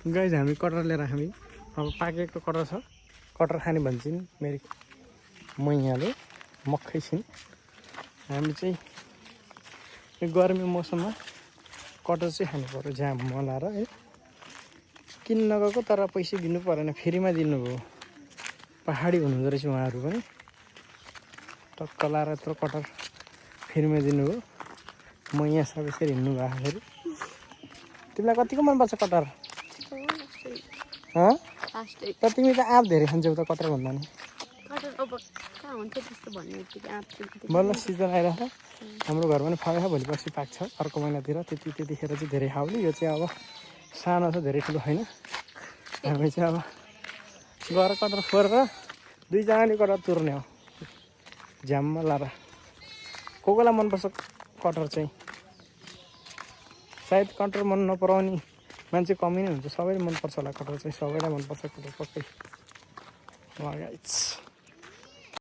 guys हामी cutter लिएर हामी अब पाकेको कटर छ कटर खाने भन्छन् मेरो मैयाले मक्खै छिन् हामी चाहिँ यो गर्मी मौसममा कटर चाहिँ खानु पर्यो जाम मलाएर है किन्न गएको तर पैसा दिनु परेन फ्रीमा दिनुभयो पहाडी हुनुहुँदो रहेछ उहाँहरू पनि टक्क लाएर यत्रो कटर फ्रीमा दिनुभयो मैया सब यसरी हिँड्नु भएको फेरि तिमीलाई कतिको मनपर्छ कटर तर तिमी त आँप धेरै खान्छौ त कटर भन्दा नि बल्ल सिजन आइरहेछ हाम्रो घरमा पनि फलेको भोलि पर्सि पाक्छ अर्को महिनातिर त्यतिखेर चाहिँ धेरै खाउने यो चाहिँ अब सानो छ धेरै ठुलो होइन हामी चाहिँ अब गएर कटर फोरेर दुईजनाले कटर तुर्ने हो झ्याममा लाएर कोलाई मनपर्छ कटर चाहिँ सायद कटर मन नपराउने मान्छे कमी नै हुन्छ सबैले मनपर्छ होला कटर चाहिँ सबैलाई मनपर्छ कटर पक्कै